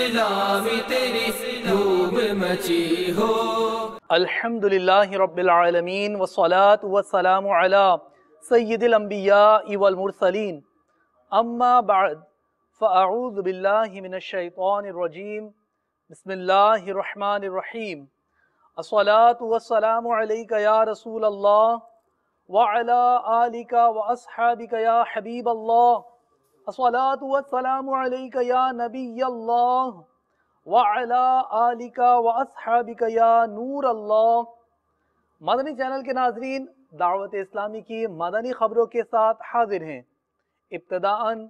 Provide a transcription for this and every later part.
اسلامی تیری دھوم مچی ہو۔ الحمدللہ رب العالمین والصلاة والسلام علی سید الانبیاء والمرسلین، اما بعد فاعوذ باللہ من الشیطان الرجیم، بسم اللہ الرحمن الرحیم۔ الصلاة والسلام علیک یا رسول اللہ وعلی آلک واصحابک یا حبیب اللہ۔ الصلاة والسلام علیک یا نبی اللہ وعلی آلک واصحابک یا نور اللہ۔ مدنی چینل کے ناظرین، دعوت اسلامی کی مدنی خبروں کے ساتھ حاضر ہیں۔ ابتداً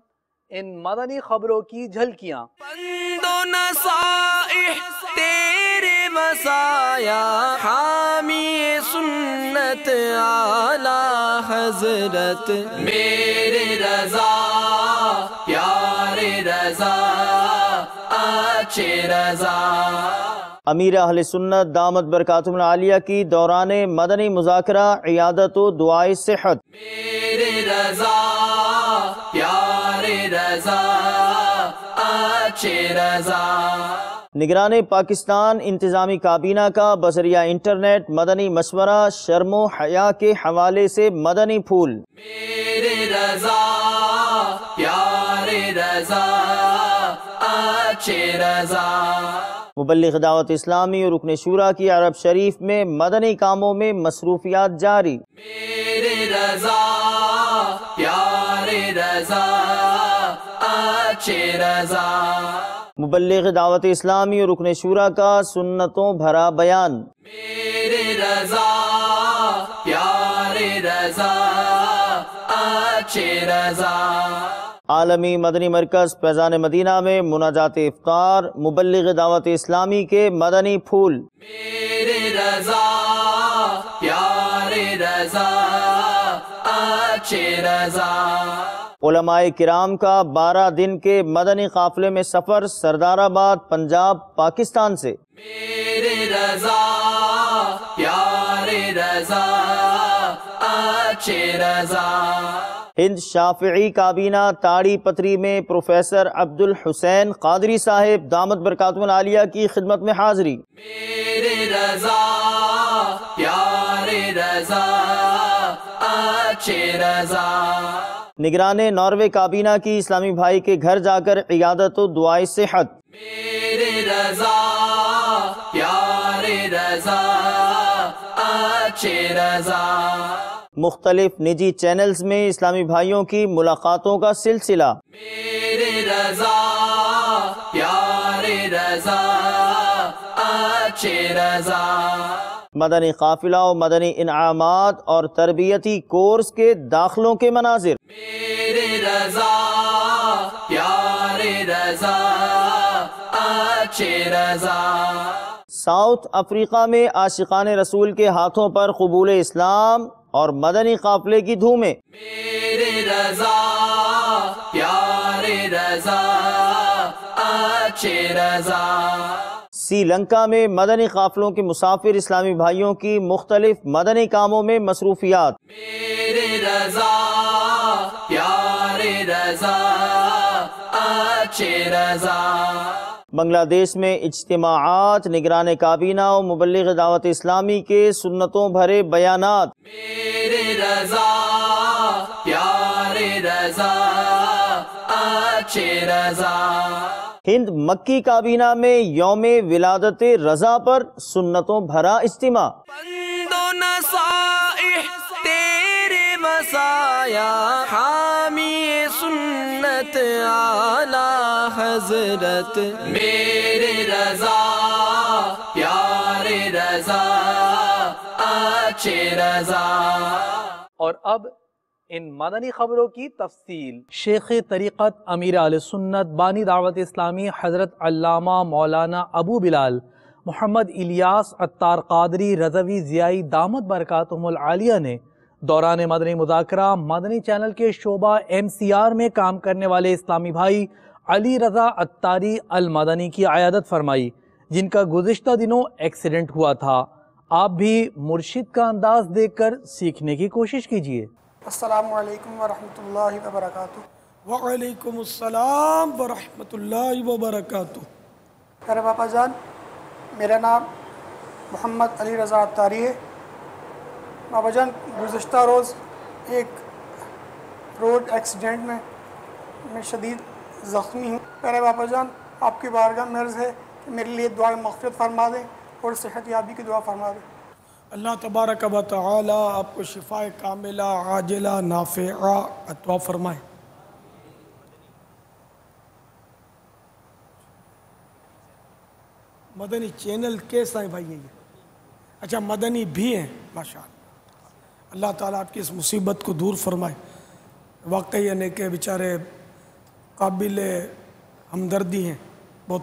ان مدنی خبروں کی جھلکیاں۔ پند و نصائح تیرے وصایا، حامی سنت اعلی حضرت، میرے رضا پیارے رضا اچھے رضا۔ امیر اہل سنت دامت برکاتہم العالیہ کی دوران مدنی مذاکرہ عیادت و دعائے صحت۔ میرے رضا پیارے رضا اچھے رضا۔ نگران پاکستان انتظامی کابینہ کا بذریعہ انٹرنیٹ مدنی مشورہ شرم و حیا کے حوالے سے مدنی پھول۔ میرے رضا پیارے رضا اچھے رضا۔ مبلغ دعوت اسلامی اور رکن شورا کی عرب شریف میں مدنی کاموں میں مصروفیات جاری۔ میرے رضا پیارے رضا اچھے رضا۔ مبلغ دعوت اسلامی اور رکن شورا کا سنتوں بھرا بیان۔ میرے رضا پیارے رضا اچھے رضا۔ عالمی مدنی مرکز فیضان مدینہ میں مناجات افطار، مبلغ دعوت اسلامی کے مدنی پھول۔ میرے رضا پیارے رضا اچھے رضا۔ علماء کرام کا 12 دن کے مدنی قافلے میں سفر سردار آباد پنجاب پاکستان سے۔ میرے رضا پیارے رضا اچھے رضا۔ ہند شافعی کابینہ تاڑی پتری میں پروفیسر عبد الحسین قادری صاحب دامت برکاتہم العالیہ کی خدمت میں حاضری۔ میرے رضا پیارے رضا اچھے رضا۔ نگران ناروے کابینہ کی اسلامی بھائی کے گھر جا کر عیادت و دعائے صحت۔ میرے رضا پیارے رضا اچھے رضا۔ مختلف نجی چینلز میں اسلامی بھائیوں کی ملاقاتوں کا سلسلہ۔ میرے رضا پیارے رضا اچھے رضا۔ مدنی قافلہ و مدنی انعامات اور تربیتی کورس کے داخلوں کے مناظر۔ میرے رضا پیارے رضا اچھے رضا۔ ساؤتھ افریقہ میں عاشقان رسول کے ہاتھوں پر قبول اسلام اور مدنی قافلے کی دھومیں۔ میرے رضا پیارے رضا اچھے رضا۔ سری لنکا میں مدنی قافلوں کے مسافر اسلامی بھائیوں کی مختلف مدنی کاموں میں مصروفیات۔ میرے رضا پیارے رضا اچھے رضا۔ بنگلہ دیش میں اجتماعات، نگران کابینہ و مبلغ دعوت اسلامی کے سنتوں بھرے بیانات۔ میرے رضا پیارے رضا اچھے رضا۔ ہند مکی کابینہ میں یوم ولادت رضا پر سنتوں بھرا اجتماع۔ پند و نصائح تیرے وصایا، حامی سنت اعلی حضرت، میرے رضا پیارے رضا اچھے رضا۔ اور اب ان مدنی خبروں کی تفصیل۔ شیخ طریقت امیر اہل سنت بانی دعوت اسلامی حضرت علامہ مولانا ابو بلال محمد الیاس عطار قادری رضوی ضیائی دامت برکاتہم العالیہ نے دوران مدنی مذاکرہ مدنی چینل کے شعبہ MCR میں کام کرنے والے اسلامی بھائی علی رضا عطاری المدنی کی عیادت فرمائی، جن کا گزشتہ دنوں ایکسیڈنٹ ہوا تھا۔ آپ بھی مرشد کا انداز دیکھ کر سیکھنے کی کوشش کیجیے۔ السلام علیکم ورحمۃ اللہ وبرکاتہ۔ وعلیکم السلام ورحمۃ اللہ وبرکاتہ۔ میرے باپا جان، میرا نام محمد علی رضا عطاری ہے۔ باپا جان، گزشتہ روز ایک روڈ ایکسیڈنٹ میں شدید زخمی ہوں۔ میرے باپا جان، آپ کی بارگاہ میں عرض ہے کہ میرے لیے دعا مغفرت فرما دیں اور صحت یابی کی دعا فرما دیں۔ اللہ تبارک و تعالی آپ کو شفاء کاملہ عاجلہ نافعہ عطا فرمائے۔ مدنی چینل کیسا ہے بھائی یہ؟ اچھا مدنی بھی ہیں، ماشاءاللہ۔ اللہ تعالیٰ آپ کی اس مصیبت کو دور فرمائے۔ واقعی یعنی کہ بیچارے قابل ہمدردی ہیں، بہت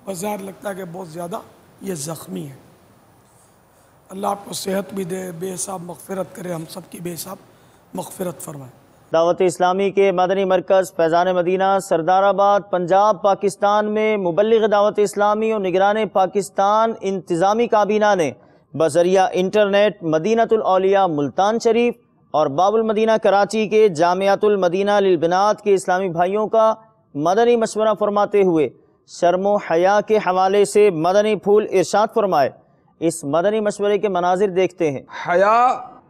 بظاہر لگتا ہے کہ بہت زیادہ یہ زخمی ہیں۔ اللہ آپ کو صحت بھی دے، بے حساب مغفرت کرے، ہم سب کی بے حساب مغفرت فرمائے۔ دعوت اسلامی کے مدنی مرکز فیضان مدینہ سردار آباد پنجاب پاکستان میں مبلغ دعوت اسلامی اور نگران پاکستان انتظامی کابینہ نے بذریعہ انٹرنیٹ مدینۃ الاولیاء ملتان شریف اور باب المدینہ کراچی کے جامعۃ المدینہ للبنات کے اسلامی بھائیوں کا مدنی مشورہ فرماتے ہوئے شرم و حیا کے حوالے سے مدنی پھول ارشاد فرمائے۔ اس مدنی مشورے کے مناظر دیکھتے ہیں۔ حیا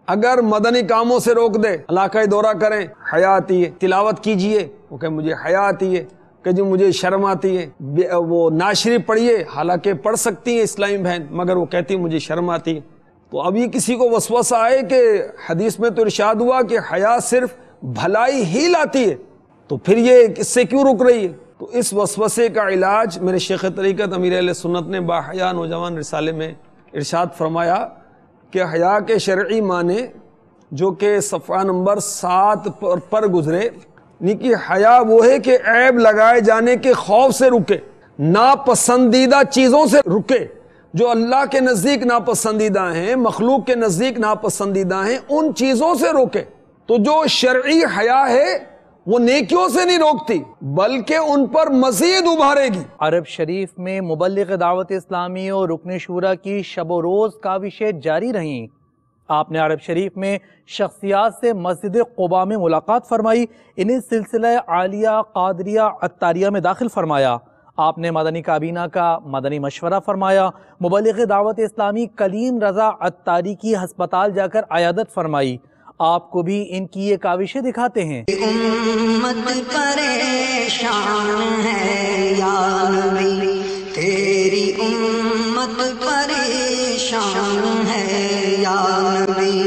اگر مدنی کاموں سے روک دے، علاقہ دورہ کریں، حیا آتی ہے، تلاوت کیجئے، وہ کہ مجھے حیا آتی ہے، کہ جو مجھے شرم آتی ہے، وہ ناشری پڑھیے، حالانکہ پڑھ سکتی ہیں اسلامی بہن، مگر وہ کہتی ہے مجھے شرم آتی ہے۔ تو اب یہ کسی کو وسوسہ آئے کہ حدیث میں تو ارشاد ہوا کہ حیا صرف بھلائی ہی لاتی ہے، تو پھر یہ اس سے کیوں رک رہی ہے؟ تو اس وسوسے کا علاج میرے شیخ طریقت امیر اہل سنت نے باحیا نوجوان رسالے میں ارشاد فرمایا کہ حیا کے شرعی معنی جو کہ صفحہ نمبر 7 پر گزرے، یعنی کہ حیا وہ ہے کہ عیب لگائے جانے کے خوف سے رکے، ناپسندیدہ چیزوں سے رکے، جو اللہ کے نزدیک ناپسندیدہ ہیں، مخلوق کے نزدیک ناپسندیدہ ہیں، ان چیزوں سے روکے۔ تو جو شرعی حیا ہے وہ نیکیوں سے نہیں روکتی بلکہ ان پر مزید ابھارے گی۔ عرب شریف میں مبلغ دعوت اسلامی اور رکن شورا کی شب و روز کاوشیں جاری رہیں۔ آپ نے عرب شریف میں شخصیات سے مسجد قباء میں ملاقات فرمائی، انہیں سلسلہ عالیہ قادریہ عطاریہ میں داخل فرمایا۔ آپ نے مدنی کابینہ کا مدنی مشورہ فرمایا۔ مبلغ دعوت اسلامی کلیم رضا عطاری کی ہسپتال جا کر عیادت فرمائی۔ آپ کو بھی ان کی یہ کاوشیں دکھاتے ہیں۔ امت پریشان ہے یا نبی، تیری امت پریشان ہے یا نبی،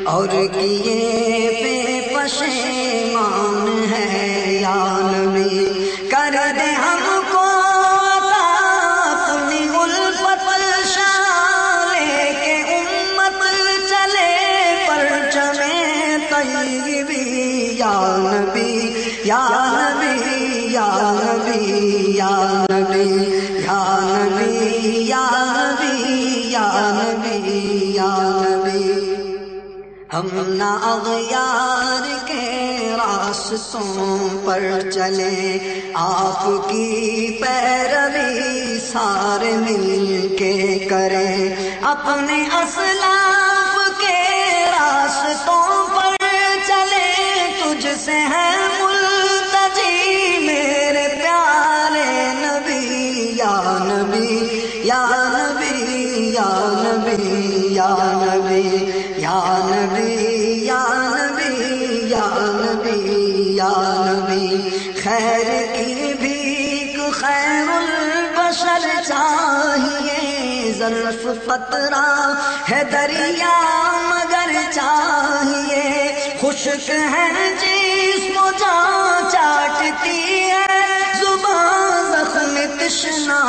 اور کیے پہ پشیمان ہے یا نبی، کر دے ہم کو عطا اپنی الفت شانے کے امت چلے پرچم طیبی یا نبی یا نبی یا نبی یا نبی یا نبی یا نبی یا نبی یا نبی، ہم نہ اغیار کے راستوں پر چلیں، آپ کی پیروی سارے مل کے کریں، اپنے اسلاف کے راستوں پر چلیں، تجھ سے ہے ملتجی میرے پیارے نبی یا نبی یا نبی یا نبی یا نبی یا نبی یا نبی یا نبی یا نبی، خیر کی بھیک خیر البشر چاہیے، ظرف قطرہ ہے دریا مگر چاہیے، خشک ہے جسم و جان چاٹتی ہے زبان زخم تشنا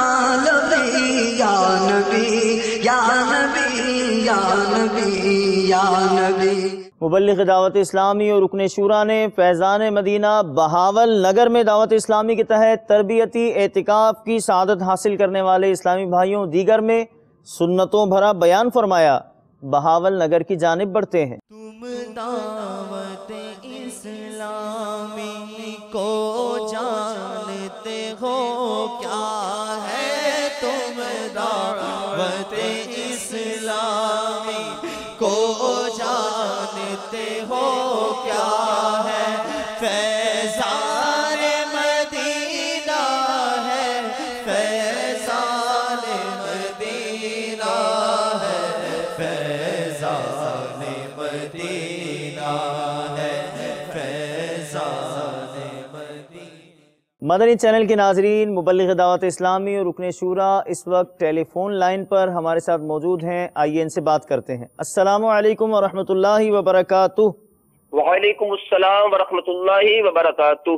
لبی یا نبی یا نبی یا نبی یا نبی۔ مبلغ دعوت اسلامی اور رکن شورا نے فیضان مدینہ بہاول نگر میں دعوت اسلامی کے تحت تربیتی اعتکاف کی سعادت حاصل کرنے والے اسلامی بھائیوں دیگر میں سنتوں بھرا بیان فرمایا۔ بہاول نگر کی جانب بڑھتے ہیں۔ تم دعوت اسلامی کو جانتے ہو کیا ہے، تم دعوت اسلامی کو جانتے ہو کیا ہے، فیضان مدینہ ہے، مدنی چینل کے ناظرین، مبلغ دعوت اسلامی اور رکن شورا اس وقت ٹیلی فون لائن پر ہمارے ساتھ موجود ہیں، آئیے ان سے بات کرتے ہیں۔ السلام علیکم ورحمۃ اللہ وبرکاتہ۔ وعلیکم السلام ورحمۃ اللہ وبرکاتہ۔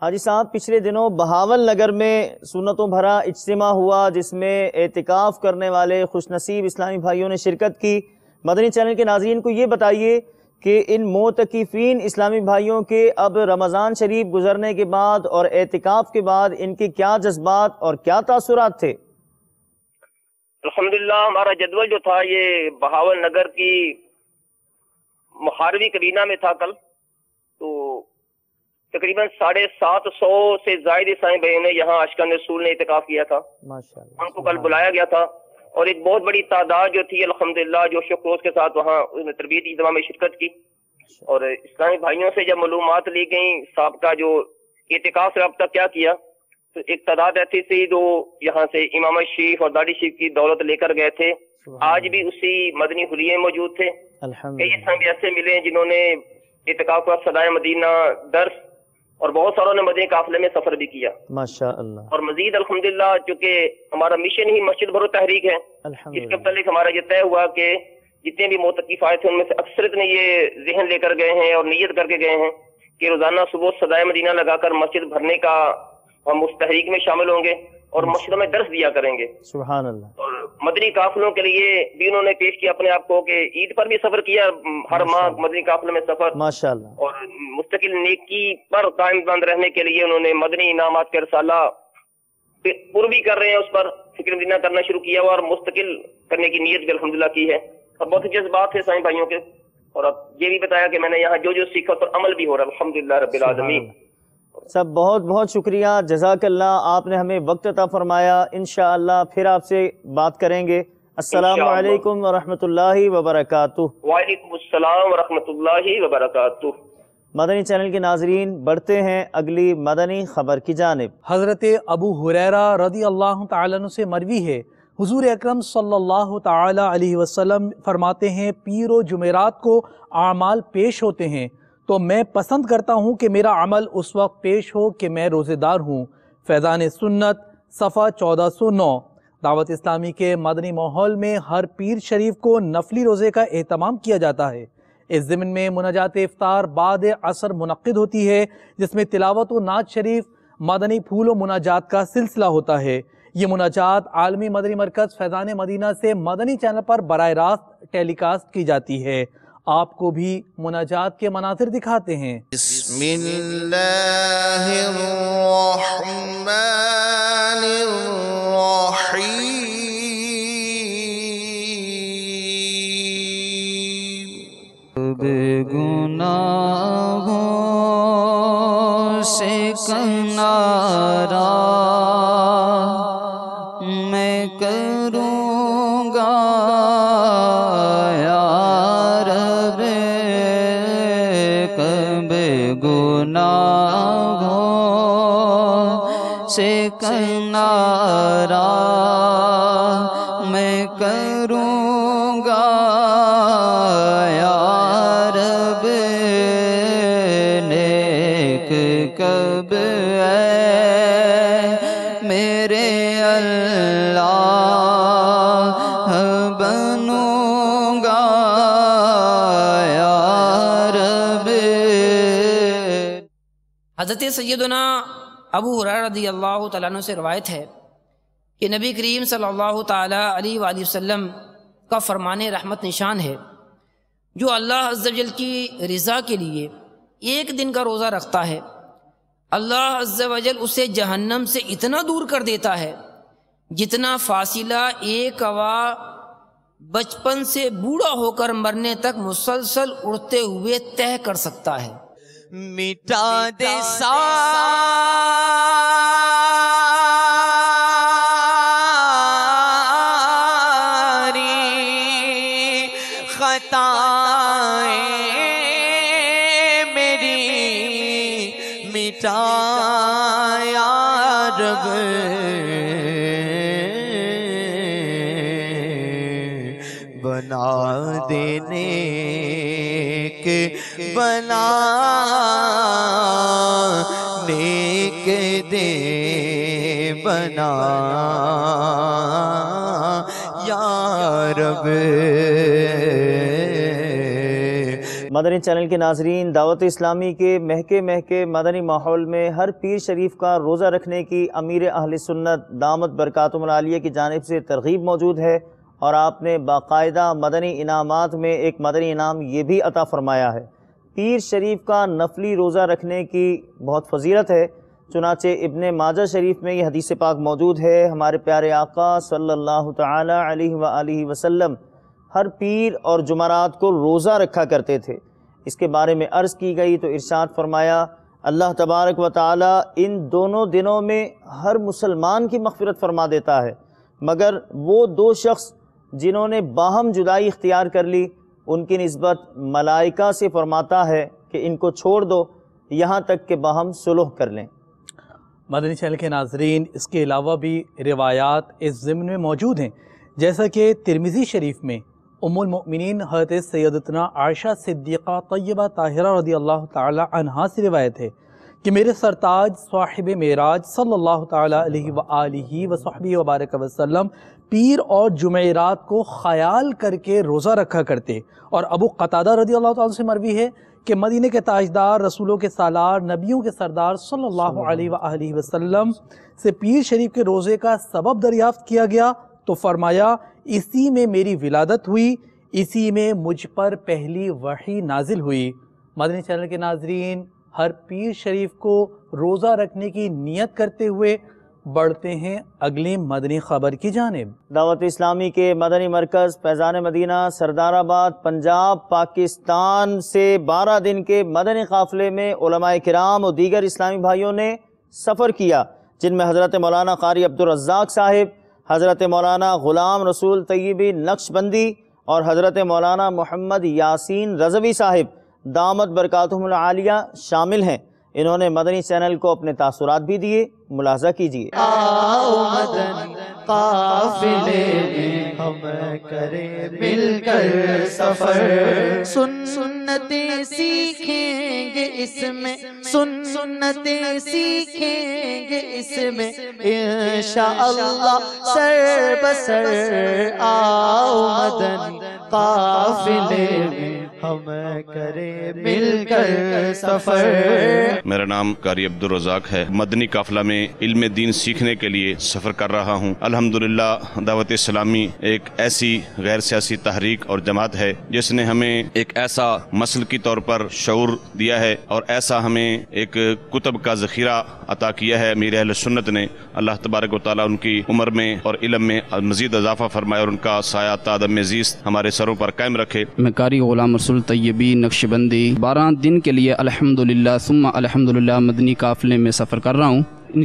حاجی صاحب، پچھلے دنوں بہاول نگر میں سنتوں بھرا اجتماع ہوا جس میں اعتکاف کرنے والے خوش نصیب اسلامی بھائیوں نے شرکت کی۔ مدنی چینل کے ناظرین کو یہ بتائیے کہ ان معتکفین اسلامی بھائیوں کے اب رمضان شریف گزرنے کے بعد اور اعتکاف کے بعد ان کے کیا جذبات اور کیا تاثرات تھے؟ الحمدللہ ہمارا جدول جو تھا یہ بہاول نگر کی محاربی کبینہ میں تھا کل، تو تقریباً 750 سے زائد عیسائی بھائیوں نے یہاں اشکان رسول نے اعتکاف کیا تھا۔ ماشاءاللہ، ان کو کل بلایا گیا تھا اور ایک بہت بڑی تعداد جو تھی الحمدللہ جو شکروز کے ساتھ وہاں تربیتی اجتماع میں شرکت کی، اور اسلامی بھائیوں سے جب معلومات لی گئیں صاحب کا جو اعتکاف سے اب تک کیا کیا، تو ایک تعداد ایسی تھی جو یہاں سے امام شریف اور داڑھی شریف کی دولت لے کر گئے تھے، آج بھی اسی مدنی حلیے میں موجود تھے۔ کئی اسلامی ایسے ملے جنہوں نے اعتکاف کا صدائے مدینہ درس، اور بہت ساروں نے مدنی قافلے میں سفر بھی کیا ماشاءاللہ۔ اور مزید الحمدللہ چونکہ ہمارا مشن ہی مسجد بھرو تحریک ہے، اس کے متعلق ہمارا یہ طے ہوا کہ جتنے بھی معتکف آئے تھے ان میں سے اکثریت نے یہ ذہن لے کر گئے ہیں اور نیت کر کے گئے ہیں کہ روزانہ صبح صدائے مدینہ لگا کر مسجد بھرنے کا ہم اس تحریک میں شامل ہوں گے اور مسجدوں میں درس دیا کریں گے۔ سبحان اللہ۔ اور مدنی قافلوں کے لیے بھی انہوں نے پیش کیا اپنے آپ کو کہ عید پر بھی سفر کیا، ہر ماہ مدنی قافلے میں سفر، ماشاءاللہ، اور مستقل نیکی پر قائم بند رہنے کے لیے انہوں نے مدنی انعامات کے رسالہ پر بھی کر رہے ہیں، اس پر فکر مدینہ کرنا شروع کیا ہوا اور مستقل کرنے کی نیت بھی الحمدللہ کی ہے، اور بہت ہی جذبات ہے سائیں بھائیوں کے۔ اور اب یہ بھی بتایا کہ میں نے یہاں جو جو سیکھا اس پر عمل بھی ہو رہا ہے الحمدللہ رب العالمین۔ سب بہت بہت شکریہ، جزاک اللہ، آپ نے ہمیں وقت عطا فرمایا، انشاءاللہ پھر آپ سے بات کریں گے۔ السلام علیکم ورحمۃ اللہ وبرکاتہ۔ وعلیکم السلام ورحمۃ اللہ وبرکاتہ۔ مدنی چینل کے ناظرین، بڑھتے ہیں اگلی مدنی خبر کی جانب۔ حضرت ابو ہریرہ رضی اللہ تعالیٰ عنہ سے مروی ہے، حضور اکرم صلی اللہ تعالیٰ علیہ وسلم فرماتے ہیں، پیر و جمعرات کو اعمال پیش ہوتے ہیں تو میں پسند کرتا ہوں کہ میرا عمل اس وقت پیش ہو کہ میں روزے دار ہوں۔ فیضان سنت صفحہ 1409۔ دعوت اسلامی کے مدنی ماحول میں ہر پیر شریف کو نفلی روزے کا اہتمام کیا جاتا ہے۔ اس ضمن میں مناجات افطار بعد عصر منعقد ہوتی ہے، جس میں تلاوت و نعت شریف، مدنی پھول و مناجات کا سلسلہ ہوتا ہے۔ یہ مناجات عالمی مدنی مرکز فیضان مدینہ سے مدنی چینل پر براہ راست ٹیلی کاسٹ کی جاتی ہے۔ آپ کو بھی مناجات کے مناظر دکھاتے ہیں۔ بسم اللہ الرحمن الرحیم، بے گناہوں سے کنارہ میں کروں گا یا رب، بے گناہوں سے کنارہ میں کروں گا یا رب، نیک کب میرے اللہ بنوں گا یا رب۔ حضرت سیدنا ابو ہریرہ رضی اللہ تعالیٰ عنہ سے روایت ہے کہ نبی کریم صلی اللہ تعالیٰ علیہ وآلہ وسلم کا فرمان رحمت نشان ہے، جو اللہ عز و جل کی رضا کے لیے ایک دن کا روزہ رکھتا ہے، اللہ عز و جل اسے جہنم سے اتنا دور کر دیتا ہے جتنا فاصلہ ایک ہوا بچپن سے بوڑھا ہو کر مرنے تک مسلسل اڑتے ہوئے طے کر سکتا ہے۔ مٹا دے ساری خطائیں میری، مٹا یا رب، بنا دینے کے بنا نیک کے دے بنا یا رب۔ مدنی چینل کے ناظرین، دعوت اسلامی کے مہکے مدنی ماحول میں ہر پیر شریف کا روزہ رکھنے کی امیر اہل سنت دامت برکاتہم العالیہ کی جانب سے ترغیب موجود ہے، اور آپ نے باقاعدہ مدنی انعامات میں ایک مدنی انعام یہ بھی عطا فرمایا ہے۔ پیر شریف کا نفلی روزہ رکھنے کی بہت فضیلت ہے، چنانچہ ابن ماجہ شریف میں یہ حدیث پاک موجود ہے۔ ہمارے پیارے آقا صلی اللہ تعالی علیہ وآلہ وسلم ہر پیر اور جمعرات کو روزہ رکھا کرتے تھے۔ اس کے بارے میں عرض کی گئی تو ارشاد فرمایا، اللہ تبارک و تعالی ان دونوں دنوں میں ہر مسلمان کی مغفرت فرما دیتا ہے، مگر وہ دو شخص جنہوں نے باہم جدائی اختیار کر لی ان کی نسبت ملائکہ سے فرماتا ہے کہ ان کو چھوڑ دو یہاں تک کہ باہم صلح کر لیں۔ مدنی چینل کے ناظرین، اس کے علاوہ بھی روایات اس ضمن میں موجود ہیں، جیسا کہ ترمذی شریف میں ام المؤمنین حضرت سیدتنا عائشہ صدیقہ طیبہ طاہرہ رضی اللہ تعالی عنہا سے روایت ہے کہ میرے سرتاج صاحب معراج صلی اللہ تعالی علیہ وآلہ وصحبہ وبارک وسلم پیر اور جمعرات کو خیال کر کے روزہ رکھا کرتے، اور ابو قتادہ رضی اللہ تعالیٰ سے مروی ہے کہ مدینے کے تاجدار، رسولوں کے سالار، نبیوں کے سردار صلی اللہ علیہ وآلہ وسلم سے پیر شریف کے روزے کا سبب دریافت کیا گیا تو فرمایا، اسی میں میری ولادت ہوئی، اسی میں مجھ پر پہلی وحی نازل ہوئی۔ مدنی چینل کے ناظرین، ہر پیر شریف کو روزہ رکھنے کی نیت کرتے ہوئے بڑھتے ہیں اگلی مدنی خبر کی جانب۔ دعوت اسلامی کے مدنی مرکز فیضان مدینہ سردار آباد پنجاب پاکستان سے 12 دن کے مدنی قافلے میں علماء کرام اور دیگر اسلامی بھائیوں نے سفر کیا، جن میں حضرت مولانا قاری عبدالرزاق صاحب، حضرت مولانا غلام رسول طیبی نقشبندی اور حضرت مولانا محمد یاسین رضوی صاحب دامت برکاتہم العالیہ شامل ہیں۔ انہوں نے مدنی چینل کو اپنے تاثرات بھی دیے، ملاحظہ کیجئے۔ آؤ مدنی قافلے میں ہم کریں مل کر سفر، سنتیں سیکھیں گے اس میں، سنتیں سیکھیں گے اس میں انشاءاللہ سر بسر۔ آؤ مدنی قافلے میں ہم کریں مل کر سفر۔ میرا نام قاری عبدالرزاق ہے، مدنی قافلہ میں علم دین سیکھنے کے لیے سفر کر رہا ہوں۔ الحمدللہ دعوت اسلامی ایک ایسی غیر سیاسی تحریک اور جماعت ہے جس نے ہمیں ایک ایسا مسل کی طور پر شعور دیا ہے اور ایسا ہمیں ایک کتب کا ذخیرہ عطا کیا ہے امیر اہل سنت نے۔ اللہ تبارک و تعالیٰ ان کی عمر میں اور علم میں مزید اضافہ فرمائے اور ان کا سایہ تا دم زیست ہمارے سروں پر قائم رکھے۔ میں قاری غلام رسول طیبی نقشبندی 12 دن کے لیے الحمدللہ ثم الحمدللہ مدنی قافلے میں سفر کر رہا ہوں۔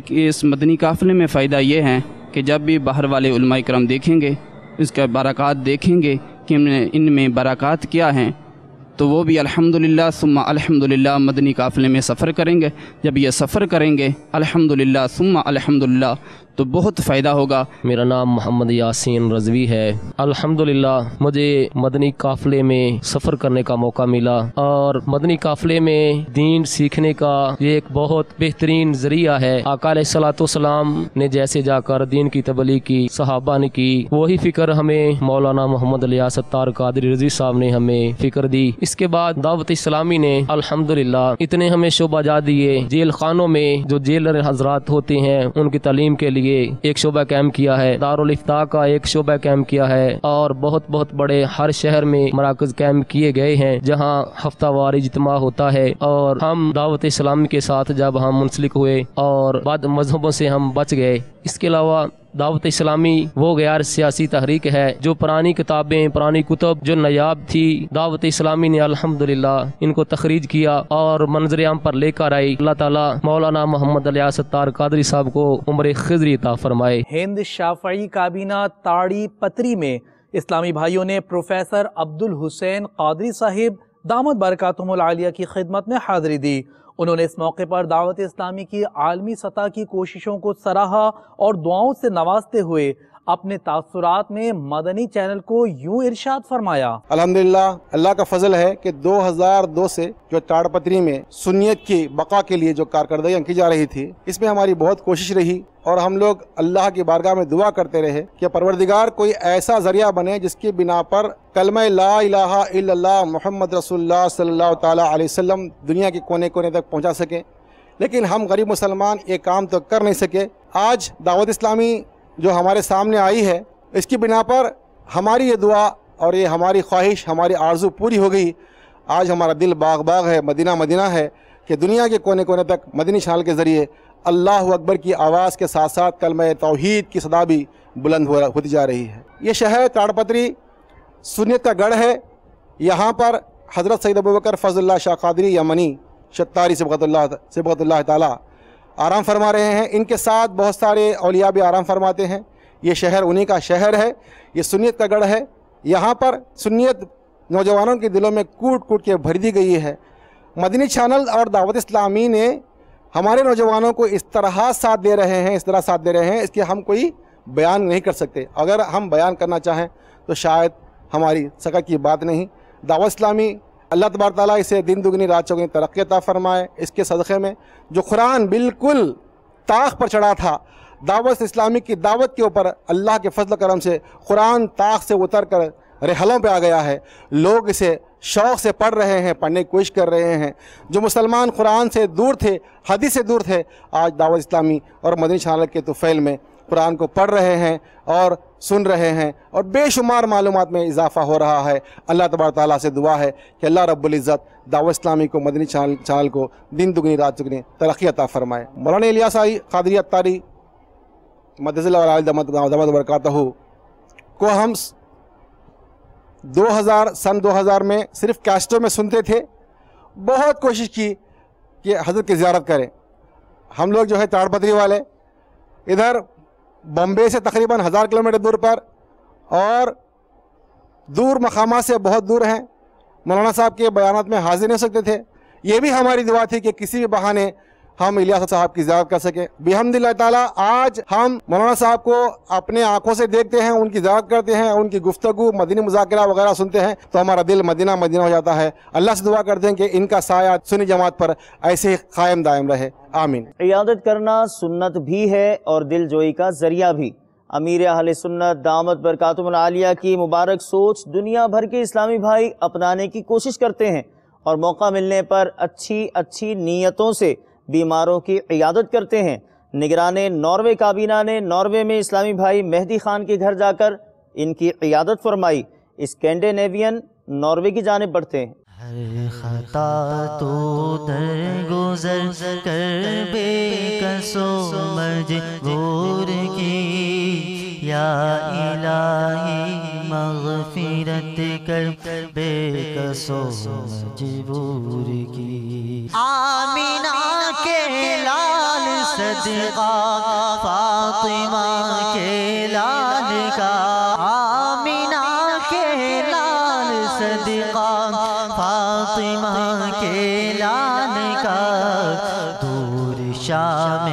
اس مدنی قافلے میں فائدہ یہ ہے کہ جب بھی باہر والے علماء کرام دیکھیں گے، اس کا برکات دیکھیں گے کہ ان میں برکات کیا ہیں، تو وہ بھی الحمدللہ ثم الحمدللہ مدنی قافلے میں سفر کریں گے۔ جب یہ سفر کریں گے الحمدللہ ثم الحمدللہ تو بہت فائدہ ہوگا۔ میرا نام محمد یاسین رضوی ہے۔ الحمدللہ مجھے مدنی قافلے میں سفر کرنے کا موقع ملا اور مدنی قافلے میں دین سیکھنے کا یہ ایک بہت بہترین ذریعہ ہے۔ آقا علیہ الصلوۃ والسلام نے جیسے جا کر دین کی تبلیغ کی، صحابہ نے کی، وہی فکر ہمیں مولانا محمد علی ستار قادری رضوی صاحب نے ہمیں فکر دی۔ اس کے بعد دعوت اسلامی نے الحمدللہ اتنے ہمیں شعبہ جات دیے۔ جیل خانوں میں جو جیلر حضرات ہوتے ہیں ان کی تعلیم کے لیے ایک شعبہ قائم کیا ہے، دارالافتاء کا ایک شعبہ قائم کیا ہے، اور بہت بڑے ہر شہر میں مراکز قائم کیے گئے ہیں جہاں ہفتہ واری اجتماع ہوتا ہے۔ اور ہم دعوت اسلامی کے ساتھ جب ہم منسلک ہوئے اور بعد مذہبوں سے ہم بچ گئے۔ اس کے علاوہ دعوت اسلامی وہ غیر سیاسی تحریک ہے جو پرانی کتابیں، پرانی کتب جو نایاب تھی، دعوت اسلامی نے الحمدللہ ان کو تخریج کیا اور منظر عام پر لے کر آئی۔ اللہ تعالیٰ مولانا محمد علی ستار قادری صاحب کو عمر خضری عطا فرمائے۔ ہند شافعی کابینہ تاڑی پتری میں اسلامی بھائیوں نے پروفیسر عبدالحسین قادری صاحب دامت برکاتہم العالیہ کی خدمت میں حاضری دی۔ انہوں نے اس موقع پر دعوت اسلامی کی عالمی سطح کی کوششوں کو سراہا اور دعاؤں سے نوازتے ہوئے اپنے تاثرات میں مدنی چینل کو یوں ارشاد فرمایا۔ الحمدللہ اللہ کا فضل ہے کہ 2002 سے جو تاڑ پتری میں سنیت کی بقا کے لیے جو کارکردگیاں کی جا رہی تھی، اس میں ہماری بہت کوشش رہی اور ہم لوگ اللہ کی بارگاہ میں دعا کرتے رہے کہ پروردگار کوئی ایسا ذریعہ بنے جس کی بنا پر کلمہ لا الہ الا اللہ محمد رسول اللہ صلی اللہ تعالیٰ علیہ وسلم دنیا کے کونے کونے تک پہنچا سکے۔ لیکن ہم غریب مسلمان یہ کام تو کر نہیں سکے۔ آج دعوت اسلامی جو ہمارے سامنے آئی ہے، اس کی بنا پر ہماری یہ دعا اور یہ ہماری خواہش، ہماری آرزو پوری ہو گئی۔ آج ہمارا دل باغ باغ ہے، مدینہ مدینہ ہے کہ دنیا کے کونے کونے تک مدنی چینل کے ذریعے اللہ اکبر کی آواز کے ساتھ ساتھ کلمہ توحید کی صدا بھی بلند ہوتی جا رہی ہے۔ یہ شہر تاڑ پتری سنیت کا گڑھ ہے۔ یہاں پر حضرت سید ابوبکر فضل اللہ شاہ قادری یمنی شتاری صبغت اللہ تعالیٰ آرام فرما رہے ہیں۔ ان کے ساتھ بہت سارے اولیاء بھی آرام فرماتے ہیں۔ یہ شہر انہی کا شہر ہے، یہ سنیت کا گڑھ ہے۔ یہاں پر سنیت نوجوانوں کے دلوں میں کوٹ کوٹ کے بھر دی گئی ہے۔ مدنی چینل اور دعوت اسلامی نے ہمارے نوجوانوں کو اس طرح ساتھ دے رہے ہیں، اس کے ہم کوئی بیان نہیں کر سکتے۔ اگر ہم بیان کرنا چاہیں تو شاید ہماری سکت کی بات نہیں۔ دعوت اسلامی اللہ تبارک تعالیٰ اسے دن دگنی رات چوگنی ترقی عطا فرمائے۔ اس کے صدقے میں جو قرآن بالکل طاق پر چڑھا تھا، دعوت اسلامی کی دعوت کے اوپر اللہ کے فضل و کرم سے قرآن طاق سے اتر کر رحلوں پہ آ گیا ہے۔ لوگ اسے شوق سے پڑھ رہے ہیں، پڑھنے کی کوشش کر رہے ہیں۔ جو مسلمان قرآن سے دور تھے، حدیث سے دور تھے، آج دعوت اسلامی اور مدنی چینل کے طفیل میں قرآن کو پڑھ رہے ہیں اور سن رہے ہیں، اور بے شمار معلومات میں اضافہ ہو رہا ہے۔ اللہ تبارک تعالیٰ سے دعا ہے کہ اللہ رب العزت دعوت اسلامی کو، مدنی چینل کو دن دگنی رات چگنی ترقی عطا فرمائے۔ مولانا الیاس آئی قادری اتاری مدث اللہ علیہ دامت برکاتہ کو ہم سن 2000 میں صرف کیسٹوں میں سنتے تھے۔ بہت کوشش کی کہ حضرت کی زیارت کریں۔ ہم لوگ جو ہے تاڑ پتری والے ادھر بمبے سے تقریباً 1000 کلومیٹر دور پر اور دور مقامات سے بہت دور ہیں، مولانا صاحب کے بیانات میں حاضر نہیں ہو سکتے تھے۔ یہ بھی ہماری دعا تھی کہ کسی بھی بہانے ہم الیاس صاحب کی زیارت کر سکیں۔ بحمد اللہ تعالیٰ آج ہم مولانا صاحب کو اپنے آنکھوں سے دیکھتے ہیں، ان کی زیارت کرتے ہیں، ان کی گفتگو، مدنی مذاکرہ وغیرہ سنتے ہیں تو ہمارا دل مدینہ مدینہ ہو جاتا ہے۔ اللہ سے دعا کرتے ہیں کہ ان کا سایہ سنی جماعت پر ایسے ہی قائم دائم رہے، آمین۔ عیادت کرنا سنت بھی ہے اور دل جوئی کا ذریعہ بھی۔ امیر اہل سنت دامت برکاتہم العالیہ کی مبارک سوچ دنیا بھر کے اسلامی بھائی اپنانے کی کوشش کرتے ہیں اور موقع ملنے پر اچھی نیتوں سے بیماروں کی عیادت کرتے ہیں۔ نگران ناروے کابینہ نے ناروے میں اسلامی بھائی مہدی خان کے گھر جا کر ان کی عیادت فرمائی۔ اسکینڈینیوین ناروے کی جانب بڑھتے ہیں۔ ہر خطا تو درگزر کر بے کسو مجبور کی، یا الہی مغفرت کر بے کسو مجبور کی۔ آمینہ کے لال صدقہ فاطمہ کے لال کا، آمینہ کے لال صدقہ فاطمہ کے لال کا، دور شام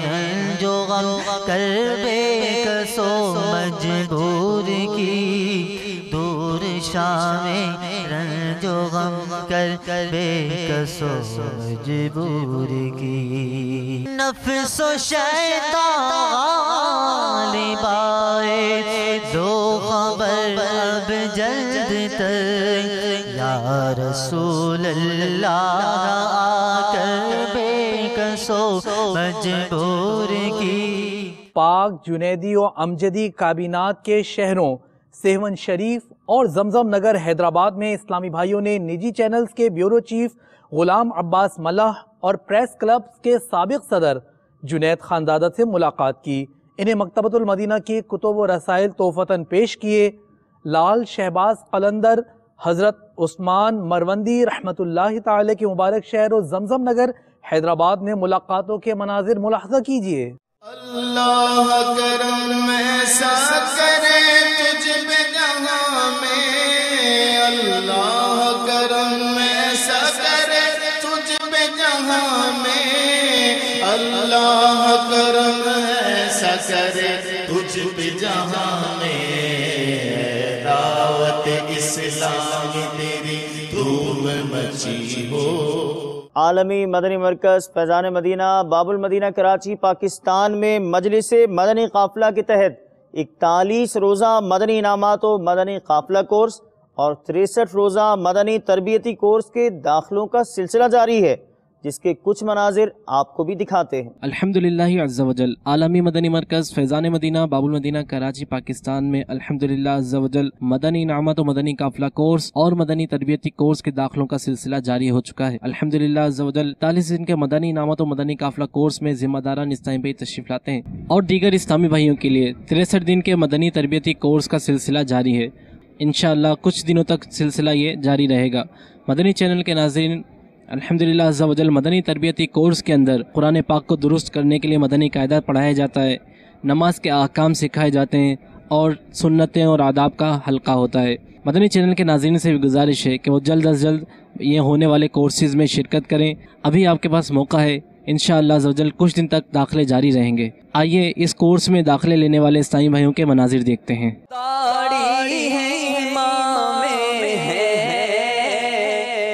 رنج و غم کر بے کسو مجبور کی، دور شام رنج و غم کر بے کسو مجبور کی۔ نفس و شیطان غالب آئے، دو خبر اب جلد تر، یا رسول اللہ آ کر بے کسو مجبور کی۔ پاک جنیدی و امجدی کابینات کے شہروں سیون شریف اور زمزم نگر حیدرآباد میں اسلامی بھائیوں نے نجی چینلز کے بیورو چیف غلام عباس ملح اور پریس کلب کے سابق صدر جنید خانزادہ سے ملاقات کی۔ انہیں مکتبۃ المدینہ کی کتب و رسائل تحفتاً پیش کیے۔ لال شہباز قلندر حضرت عثمان مروندی رحمت اللہ تعالی کے مبارک شہر و زمزم نگر حیدرآباد میں ملاقاتوں کے مناظر ملاحظہ کیجیے۔ اللہ کرم ایسا کرے تجھ پہ جہاں میں، اللہ کرم ایسا کرے تجھ پہ جہاں میں، اللہ کرم ایسا کرے تجھ پہ جہاں میں دعوت اسلام تیری دھوم مچی ہو۔ عالمی مدنی مرکز فیضان مدینہ باب المدینہ کراچی پاکستان میں مجلس مدنی قافلہ کے تحت 41 روزہ مدنی انعامات و مدنی قافلہ کورس اور 63 روزہ مدنی تربیتی کورس کے داخلوں کا سلسلہ جاری ہے، جس کے کچھ مناظر آپ کو بھی دکھاتے ہیں۔ الحمدللہ عز و جل عالمی مدنی مرکز فیضان مدینہ باب المدینہ کراچی پاکستان میں الحمدللہ عز و جل مدنی انعامات و مدنی قافلہ کورس اور مدنی تربیتی کورس کے داخلوں کا سلسلہ جاری ہو چکا ہے۔ الحمدللہ عز و جل 43 دن کے مدنی انعامات و مدنی قافلہ کورس میں ذمہ داران اسلامی بھائی تشریف لاتے ہیں اور دیگر اسلامی بھائیوں کے لیے 63 دن کے مدنی تربیتی کورس کا سلسلہ جاری ہے۔ انشاءاللہ کچھ دنوں تک سلسلہ یہ جاری رہے گا۔ مدنی چینل کے ناظرین، الحمدللہ عز و جل مدنی تربیتی کورس کے اندر قرآن پاک کو درست کرنے کے لیے مدنی قاعدہ پڑھایا جاتا ہے، نماز کے احکام سکھائے جاتے ہیں اور سنتیں اور آداب کا حلقہ ہوتا ہے۔ مدنی چینل کے ناظرین سے بھی گزارش ہے کہ وہ جلد از جلد یہ ہونے والے کورسز میں شرکت کریں۔ ابھی آپ کے پاس موقع ہے، انشاءاللہ عز و جل کچھ دن تک داخلے جاری رہیں گے۔ آئیے اس کورس میں داخلے لینے والے اسلامی بھائیوں کے مناظر دیکھتے ہیں۔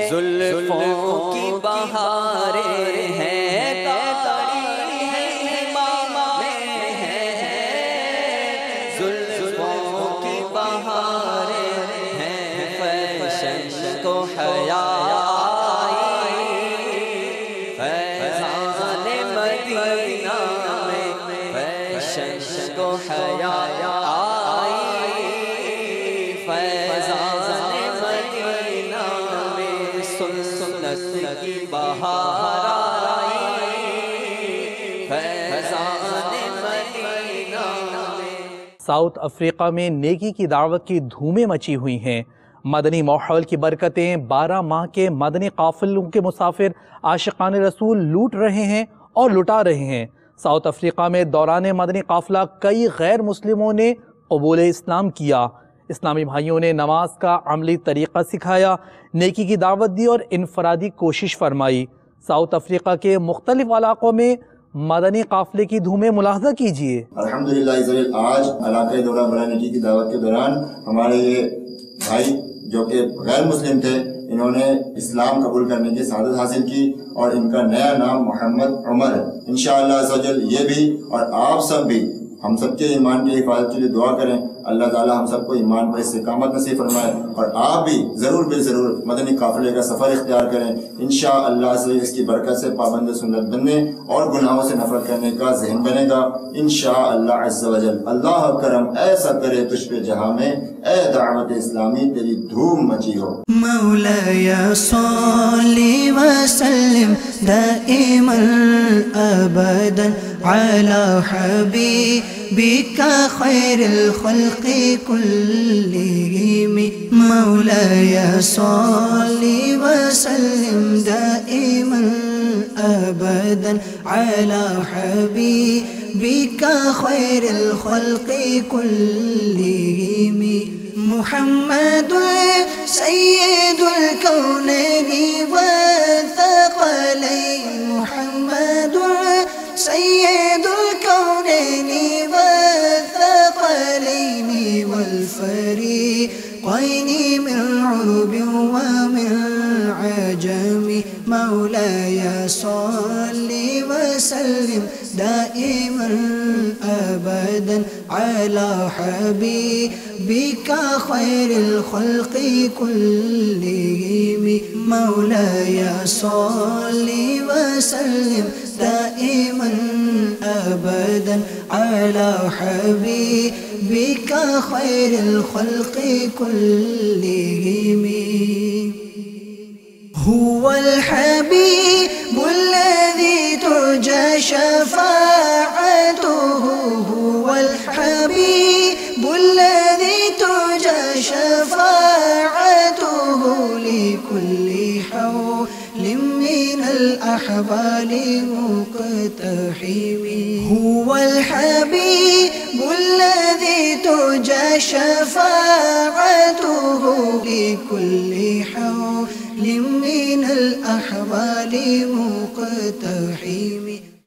زلفوں کی بہاریں ہیں، تاڑی ہے امام میں ہے، زلفوں کی بہاریں ہیں، فیشن کو حیا آئی، فیضان مدینہ میں فیشن کو حیا آئی، فیضان مدینہ میں سنت کی بہار آئی، فیضان مدینہ میں۔ ساؤتھ افریقہ میں نیکی کی دعوت کی دھومیں مچی ہوئی ہیں۔ مدنی ماحول کی برکتیں 12 ماہ کے مدنی قافلوں کے مسافر عاشقان رسول لوٹ رہے ہیں اور لٹا رہے ہیں۔ ساؤتھ افریقہ میں دوران مدنی قافلہ کئی غیر مسلموں نے قبول اسلام کیا۔ اسلامی بھائیوں نے نماز کا عملی طریقہ سکھایا، نیکی کی دعوت دی اور انفرادی کوشش فرمائی۔ ساؤتھ افریقہ کے مختلف علاقوں میں مدنی قافلے کی دھومیں ملاحظہ کیجیے۔ الحمدللہ آج علاقۂ دورہ برائے نیکی کی دعوت کے دوران ہمارے یہ بھائی جو کہ غیر مسلم تھے، انہوں نے اسلام قبول کرنے کی سعادت حاصل کی اور ان کا نیا نام محمد عمر ہے۔ انشاءاللہ عز و جل یہ بھی اور آپ سب بھی ہم سب کے ایمان کی حفاظت کے لیے دعا کریں، اللہ تعالیٰ ہم سب کو ایمان پر استقامت نصیب فرمائے، اور آپ بھی ضرور بے ضرور مدنی قافلے کا سفر اختیار کریں۔ انشاءاللہ اس کی برکت سے پابند سنت بننے اور گناہوں سے نفرت کرنے کا ذہن بنے گا انشاءاللہ عز و جل۔ اللہ کرم ایسا کرے تجھ پہ جہاں میں، اے دعوت اسلامی تیری دھوم مچی ہو۔ مولاي صل وسلم دائما ابدا على حبيبك خير الخلق كلهم، مولاي صل وسلم دائما ابدا على حبيبك خير الخلق كلهم، محمد سيد الكونين والثقلين، محمد سيد الكونين والثقلين والفريقين من عرب ومن عجم، مولاي صل وسلم دائما ابدا على حبيبك خير الخلق كلهم، مولاي صل وسلم دائما ابدا على حبيبك خير الخلق كلهم، هو الحبيب الذي ترجى شفاعته، هو الحبيب الذي ترجى شفاعته لكل حول من الأحوال مقتحم، هو الحبيب الذي ترجى شفاعته لكل حول من الأحوال مقتحم۔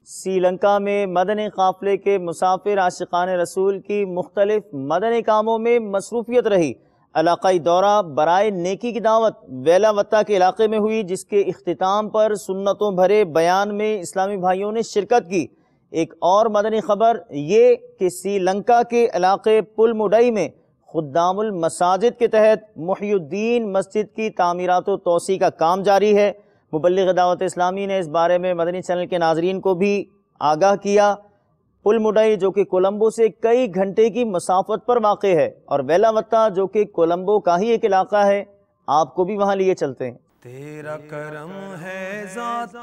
سری لنکا میں مدنی قافلے کے مسافر عاشقان رسول کی مختلف مدنی کاموں میں مصروفیت رہی۔ علاقائی دورہ برائے نیکی کی دعوت ویلا وطا کے علاقے میں ہوئی، جس کے اختتام پر سنتوں بھرے بیان میں اسلامی بھائیوں نے شرکت کی۔ ایک اور مدنی خبر یہ کہ سری لنکا کے علاقے پل مڈئی میں خدام المساجد کے تحت محی الدین مسجد کی تعمیرات و توسیع کا کام جاری ہے۔ مبلغ دعوت اسلامی نے اس بارے میں مدنی چینل کے ناظرین کو بھی آگاہ کیا۔ پل مڈئی جو کہ کولمبو سے کئی گھنٹے کی مسافت پر واقع ہے، اور ویلا وطا جو کہ کولمبو کا ہی ایک علاقہ ہے، آپ کو بھی وہاں لیے چلتے ہیں۔ تیرا کرم ہے ذات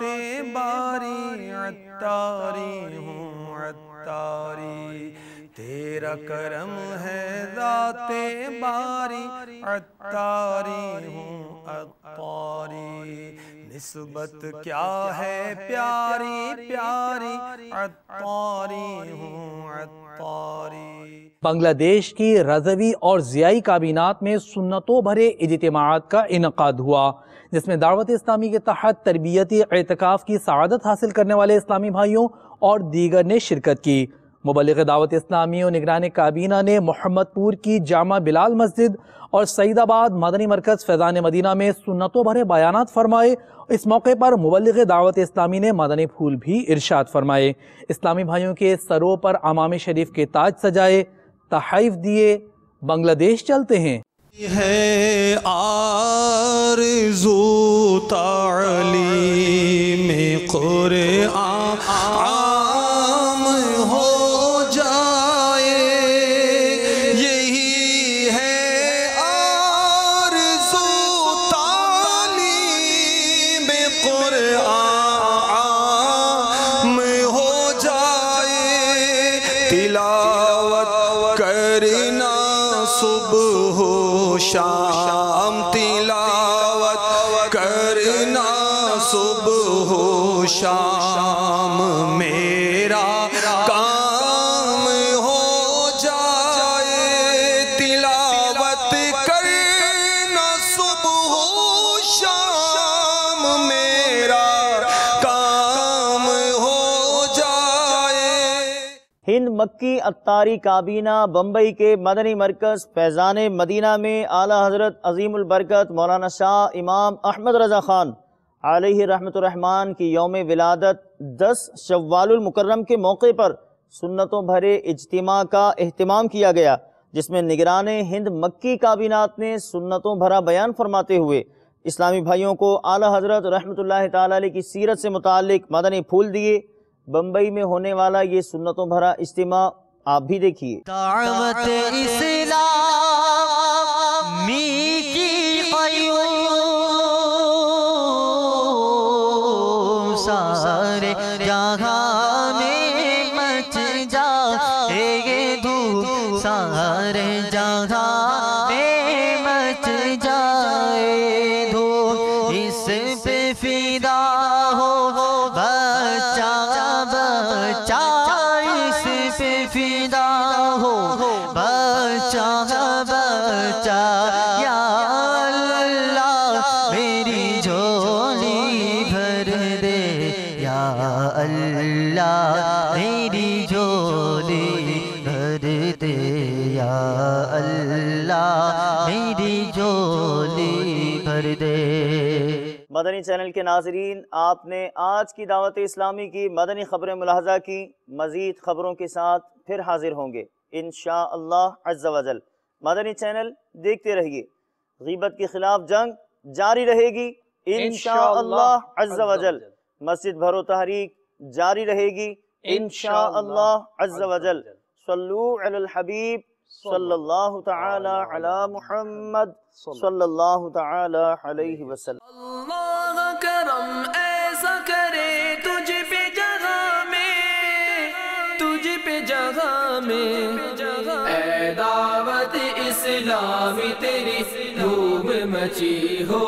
باری عطاری ہوں عطاری، تیرا کرم ہے ذات باری عطاری ہوں عطاری، نسبت کیا ہے پیاری پیاری عطاری ہوں عطاری۔ بنگلہ دیش کی رضوی اور ضیائی کابینات میں سنتوں بھرے اجتماعات کا انعقاد ہوا، جس میں دعوت اسلامی کے تحت تربیتی اعتکاف کی سعادت حاصل کرنے والے اسلامی بھائیوں اور دیگر نے شرکت کی۔ مبلغ دعوت اسلامی و نگران کابینہ نے محمد پور کی جامع بلال مسجد اور سعید آباد مدنی مرکز فیضان مدینہ میں سنتوں بھرے بیانات فرمائے۔ اس موقع پر مبلغ دعوت اسلامی نے مدنی پھول بھی ارشاد فرمائے۔ اسلامی بھائیوں کے سروں پر امام شریف کے تاج سجائے، تحائف دیے۔ بنگلہ دیش چلتے ہیں۔ ہے آرزو تعلیم قرآن عام ہو جائے، یہی ہے آرزو تعلیم قرآن عام ہو جائے، تلاوت کرنا صبح و شام، تلاوت کرنا صبح و شام، میرا کام ہو جائے، تلاوت کرنا صبح و شام، میرا کام ہو جائے۔ ہند مکی عطاری کابینہ بمبئی کے مدنی مرکز فیضان مدینہ میں اعلیٰ حضرت عظیم البرکت مولانا شاہ امام احمد رضا خان علیہ رحمت الرحمن کی یوم ولادت 10 شوال المکرم کے موقع پر سنتوں بھرے اجتماع کا اہتمام کیا گیا، جس میں نگران ہند مکی کابینات نے سنتوں بھرا بیان فرماتے ہوئے اسلامی بھائیوں کو اعلیٰ حضرت رحمت اللہ تعالی علیہ کی سیرت سے متعلق مدنی پھول دیے۔ بمبئی میں ہونے والا یہ سنتوں بھرا اجتماع آپ بھی دیکھیے۔ دعوت اسلامی کی قیوم سارے جہاں میں مچ جائے گے دھوم، سارے جہاں میں مچ جائے دھوم، اس پہ فدا ہو بچہ بچہ، اس پہ فدا ہو بچہ بچہ، یا اللہ میری جھولی بھر دے، یا اللہ میری جھولی بھر دے، یا اللہ میری جھولی بھر دے۔ مدنی چینل کے ناظرین، آپ نے آج کی دعوت اسلامی کی مدنی خبریں ملاحظہ کی۔ مزید خبروں کے ساتھ پھر حاضر ہوں گے انشاءاللہ عز و جل۔ مدنی چینل دیکھتے رہیے۔ غیبت کے خلاف جنگ جاری رہے گی انشاءاللہ عز و جل۔ مسجد بھرو تحریک جاری رہے گی انشاءاللہ عز و جل۔ صلو علی الحبیب صلی اللہ تعالی علی محمد صلی اللہ تعالی علیہ وسلم۔ اللہ کرم ایسا کرے تجھ پہ جگہ میں، تجھ پہ جگہ میں، اے دعوت اسلامی تیری دھوم مچی ہو۔